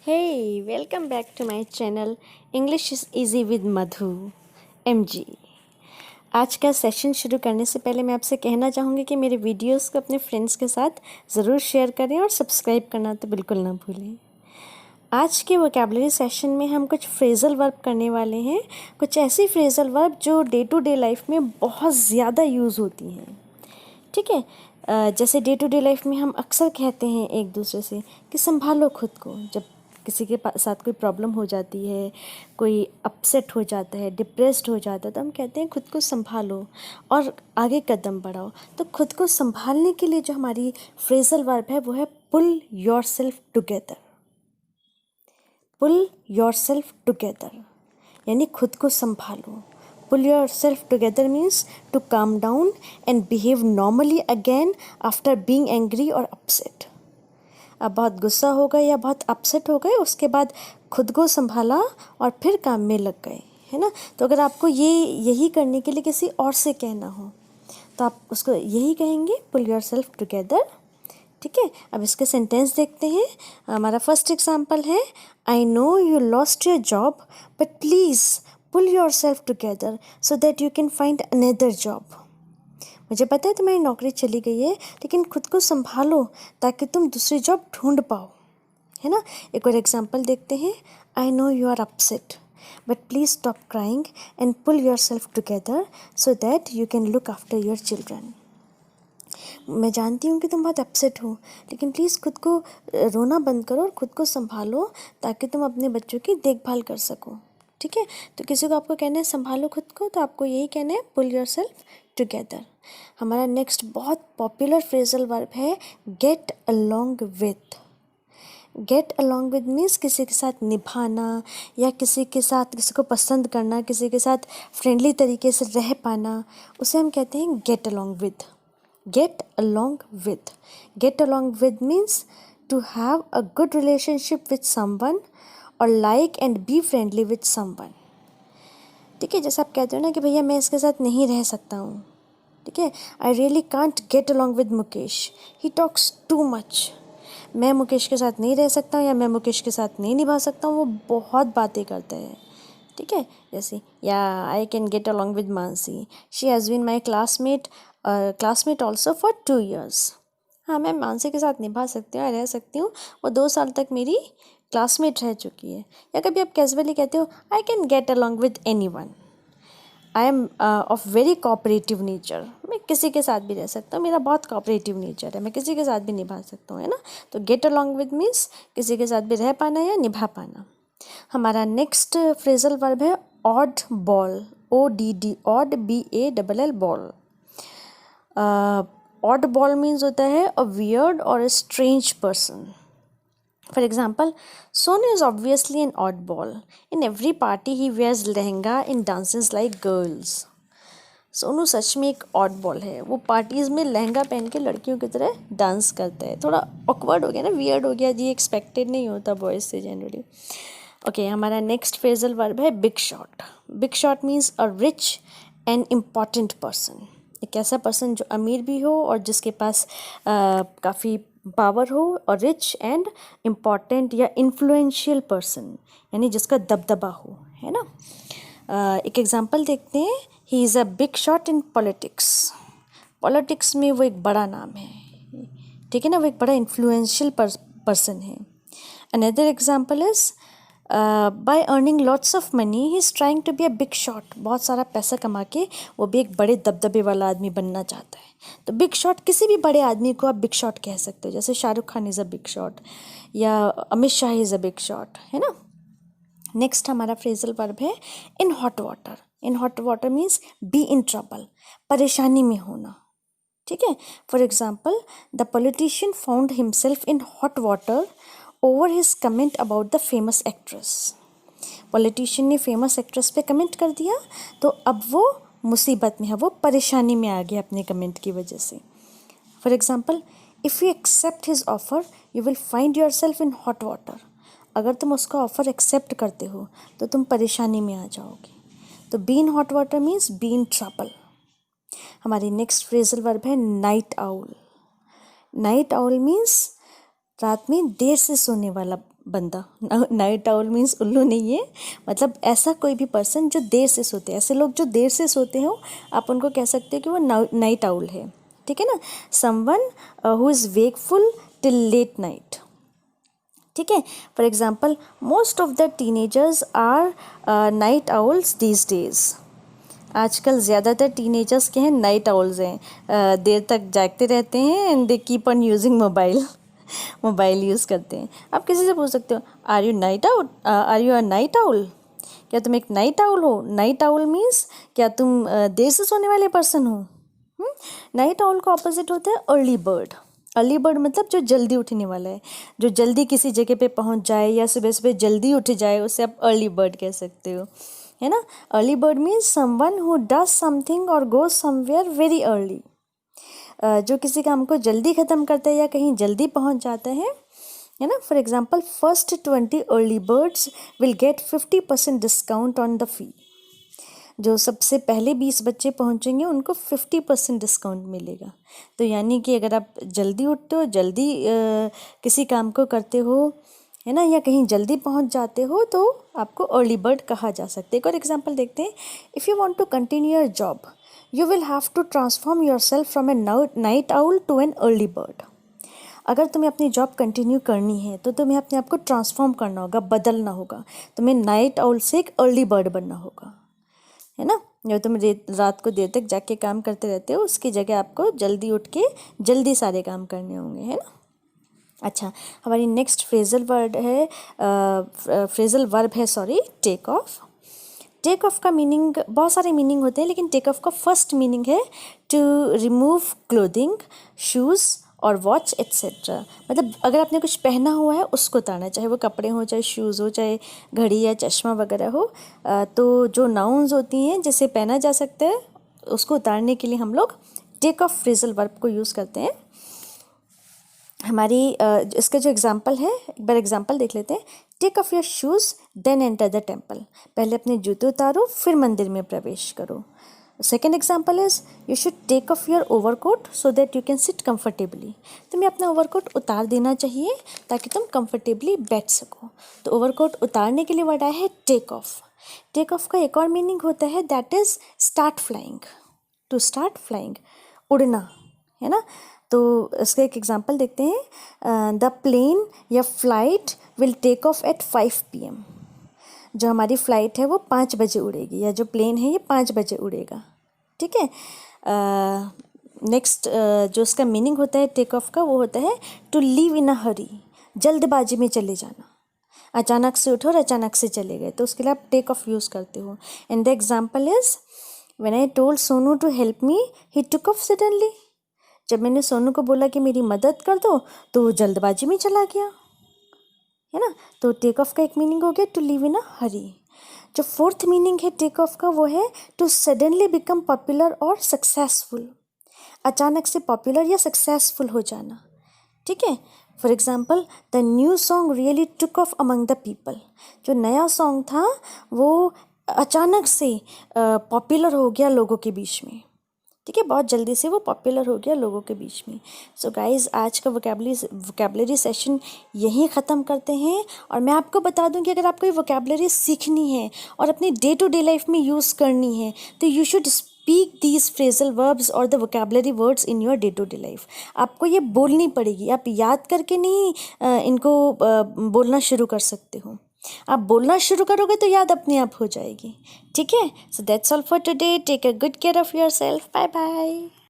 Hey, welcome back to my channel English is easy with Madhu MG। आज का session शुरू करने से पहले मैं आपसे कहना चाहूँगी कि मेरे वीडियोस को अपने फ्रेंड्स के साथ ज़रूर शेयर करें और सब्सक्राइब करना तो बिल्कुल ना भूलें। आज के वोकैबुलरी सेशन में हम कुछ फ्रेजल वर्ब करने वाले हैं, कुछ ऐसी फ्रेजल वर्ब जो डे टू डे लाइफ में बहुत ज़्यादा यूज़ होती हैं। ठीक है, जैसे डे टू डे लाइफ में हम अक्सर कहते हैं एक दूसरे से कि संभालो खुद को। जब किसी के साथ कोई प्रॉब्लम हो जाती है, कोई अपसेट हो जाता है, डिप्रेस्ड हो जाता है, तो हम कहते हैं खुद को संभालो और आगे कदम बढ़ाओ। तो खुद को संभालने के लिए जो हमारी फ्रेजल वर्ब है वो है pull yourself together. Pull yourself together यानी खुद को संभालो। Pull yourself together means to calm down and behave normally again after being angry और अपसेट। अब बहुत गुस्सा हो गए या बहुत अपसेट हो गए, उसके बाद खुद को संभाला और फिर काम में लग गए, है ना। तो अगर आपको यही करने के लिए किसी और से कहना हो तो आप उसको यही कहेंगे, पुल योर सेल्फ टुगेदर। ठीक है, अब इसके सेंटेंस देखते हैं। हमारा फर्स्ट एग्जाम्पल है, I know you lost your job but please pull yourself together so that you can find another job. मुझे पता है तुम्हारी नौकरी चली गई है, लेकिन खुद को संभालो ताकि तुम दूसरी जॉब ढूंढ पाओ, है ना। एक और एग्जाम्पल देखते हैं, I know you are upset but please stop crying and pull yourself together so that you can look after your children. मैं जानती हूँ कि तुम बहुत अपसेट हो, लेकिन प्लीज़ खुद को रोना बंद करो और खुद को संभालो ताकि तुम अपने बच्चों की देखभाल कर सको। ठीक है, तो किसी को आपको कहना है संभालो खुद को, तो आपको यही कहना है, पुल योर सेल्फ टुगेदर। हमारा नेक्स्ट बहुत पॉपुलर फ्रेजल वर्ब है get along with. Gate along with means किसी के साथ निभाना या किसी के साथ किसी को पसंद करना, किसी के साथ फ्रेंडली तरीके से रह पाना, उसे हम कहते हैं get along with. Get along with. Get along with means to have a good relationship with someone और like and be friendly with someone. ठीक है, जैसे आप कहते हो ना कि भैया मैं इसके साथ नहीं रह सकता हूँ। ठीक है, I really can't get along with Mukesh, he talks too much. मैं मुकेश के साथ नहीं रह सकता हूँ या मैं मुकेश के साथ नहीं निभा सकता हूँ, वो बहुत बातें करता है। ठीक है, जैसे या I can get along with Manasi, she has been my classmate also for 2 years। हाँ, मैं मानसी के साथ निभा सकती हूँ, रह सकती हूँ, वो 2 साल तक मेरी क्लासमेट रह चुकी है। या कभी आप कैजुअली कहते हो आई can get along with any one, I am of very cooperative nature. मैं किसी के साथ भी रह सकता हूँ, मेरा बहुत कोऑपरेटिव नेचर है, मैं किसी के साथ भी निभा सकता हूँ, है ना। तो गेट अलोंग विद मीन्स किसी के साथ भी रह पाना या निभा पाना। हमारा नेक्स्ट फ्रेजल वर्ब है odd ball, ODD, odd BALL ball. Odd ball means होता है अ वियर्ड और a strange person. For example, Sonu is obviously an oddball. In every party he wears lehenga and dances like girls. Sonu सच में एक ऑडबॉल है, वो parties में लहंगा पहन के लड़कियों की तरह डांस करता है। थोड़ा ऑकवर्ड हो गया ना, वियर्ड हो गया जी, एक्सपेक्टेड नहीं होता बॉयज़ से जनरली। ओके, हमारा नेक्स्ट फ्रेजल वर्ब है big shot. Big shot means a rich and important person. एक ऐसा पर्सन जो अमीर भी हो और जिसके पास काफ़ी पावर हो, और रिच एंड इम्पॉर्टेंट या इन्फ्लुएंशियल पर्सन यानी जिसका दबदबा हो, है ना। एक एग्जांपल देखते हैं, he is a big shot in politics. Politics में वो एक बड़ा नाम है, ठीक है ना, वो एक बड़ा इन्फ्लुएंशियल पर्सन है। Another example is by earning lots of money he is trying to be a big shot. बहुत सारा पैसा कमा के वो भी एक बड़े दबदबे वाला आदमी बनना चाहता है। तो बिग शॉट, किसी भी बड़े आदमी को आप बिग शॉट कह सकते हो, जैसे Shahrukh Khan is a big shot या Amit Shah is a big shot, है ना। नेक्स्ट हमारा फ्रेजल वर्ब है in hot water. In hot water means be in trouble, परेशानी में होना। ठीक है, for example the politician found himself in hot water over his comment about the famous actress. Politician ने फेमस एक्ट्रेस पे comment कर दिया, तो अब वो मुसीबत में है, वो परेशानी में आ गया अपने कमेंट की वजह से। For example if you accept his offer you will find yourself in hot water. अगर तुम उसका ऑफ़र एक्सेप्ट करते हो तो तुम परेशानी में आ जाओगे। तो be in hot water means be in trouble. हमारी नेक्स्ट फ्रेजल वर्ब है night owl. Night owl means रात में देर से सोने वाला बंदा। नाइट आउल मीन्स उल्लू नहीं है, मतलब ऐसा कोई भी पर्सन जो देर से सोते हैं, ऐसे लोग जो देर से सोते हो आप उनको कह सकते हो कि वो नाइट आउल है, ठीक है ना। Someone who is wakeful till late night, ठीक है। For example most of the teenagers are night owls these days. आजकल ज़्यादातर टीनेजर्स के हैं नाइट आउल्स हैं, देर तक जागते रहते हैं and they keep on using mobile use करते हैं। आप किसी से पूछ सकते हो are you a night owl, क्या तुम एक नाइट आउल हो। नाइट आउल मीन्स क्या तुम देर से सोने वाले पर्सन हो। नाइट आउल का ऑपोजिट होता है अर्ली बर्ड। अर्ली बर्ड मतलब जो जल्दी उठने वाला है, जो जल्दी किसी जगह पे पहुंच जाए या सुबह सुबह जल्दी उठ जाए, उसे आप अर्ली बर्ड कह सकते हो, है ना। Early bird means someone who does something और गोज समवेयर वेरी अर्ली, जो किसी काम को जल्दी ख़त्म करता है या कहीं जल्दी पहुंच जाता है ना। For example first 20 early birds will get 50% discount on the fee. जो सबसे पहले 20 बच्चे पहुंचेंगे उनको 50% डिस्काउंट मिलेगा। तो यानी कि अगर आप जल्दी उठते हो, जल्दी किसी काम को करते हो, है ना, या कहीं जल्दी पहुंच जाते हो तो आपको अर्ली बर्ड कहा जा सकता है। एक और एग्जांपल देखते हैं। If you want to continue your job you will have to transform yourself from a night owl to an early bird. अगर तुम्हें अपनी जॉब कंटिन्यू करनी है तो तुम्हें अपने आप को ट्रांसफॉर्म करना होगा, बदलना होगा। तुम्हें नाइट आउल से एक अर्ली बर्ड बनना होगा, है ना। जब तुम रात को देर तक जाग के काम करते रहते हो उसकी जगह आपको जल्दी उठ के जल्दी सारे काम करने होंगे, है ना। अच्छा, हमारी नेक्स्ट फ्रेजल वर्ब है टेक ऑफ। टेक ऑफ का मीनिंग बहुत सारे मीनिंग होते हैं, लेकिन टेक ऑफ का फर्स्ट मीनिंग है टू रिमूव क्लोथिंग, शूज़ और वॉच एट्सेट्रा। मतलब अगर आपने कुछ पहना हुआ है उसको उतारना, चाहे वो कपड़े हो, चाहे शूज़ हो, चाहे घड़ी या चश्मा वगैरह हो। तो जो नाउन्स होती हैं जिसे पहना जा सकता है उसको उतारने के लिए हम लोग टेक ऑफ फ्रेजल वर्ब को यूज़ करते हैं। हमारी इसका जो एग्जाम्पल है, एक बार एग्जाम्पल देख लेते हैं। Take off your shoes then enter the temple. पहले अपने जूते उतारो फिर मंदिर में प्रवेश करो। Second example is you should take off your overcoat so that you can sit comfortably. तुम्हें अपना ओवरकोट उतार देना चाहिए ताकि तुम कंफर्टेबली बैठ सको। तो ओवरकोट उतारने के लिए वर्ड आया है टेक ऑफ। टेक ऑफ का एक और मीनिंग होता है that is start flying. To start flying, उड़ना, है ना। तो इसका एक एग्जाम्पल देखते हैं। द प्लेन या flight will take off at 5 PM। जो हमारी फ़्लाइट है वो 5 बजे उड़ेगी, या जो प्लेन है ये 5 बजे उड़ेगा, ठीक है। नेक्स्ट जो उसका मीनिंग होता है टेक ऑफ का वो होता है टू लीव इन अ हरी। जल्दबाजी में चले जाना, अचानक से उठो और अचानक से चले गए, तो उसके लिए आप टेक ऑफ यूज़ करते हो। And the example is when I told Sonu to help me he took off suddenly. जब मैंने सोनू को बोला कि मेरी मदद कर दो तो वो जल्दबाजी में चला गया, है ना। तो टेक ऑफ का एक मीनिंग हो गया टू लिव इन अ हरी। जो फोर्थ मीनिंग है टेक ऑफ का वो है टू सडनली बिकम पॉपुलर और सक्सेसफुल। अचानक से पॉपुलर या सक्सेसफुल हो जाना, ठीक है। For example the new song really took off among the people. जो नया सॉन्ग था वो अचानक से पॉपुलर हो गया लोगों के बीच में, ठीक है। बहुत जल्दी से वो पॉपुलर हो गया लोगों के बीच में। सो गाइज़, आज का वोकैबुलरी सेशन यहीं ख़त्म करते हैं। और मैं आपको बता दूं कि अगर आपको ये वोकैबुलरी सीखनी है और अपनी डे टू डे लाइफ में यूज़ करनी है तो you should speak these phrasal verbs और the vocabulary words in your day to day life. आपको ये बोलनी पड़ेगी, आप याद करके नहीं इनको बोलना शुरू कर सकते हो। आप बोलना शुरू करोगे तो याद अपने आप हो जाएगी, ठीक है। So that's all for today. Take a good care of yourself. Bye bye.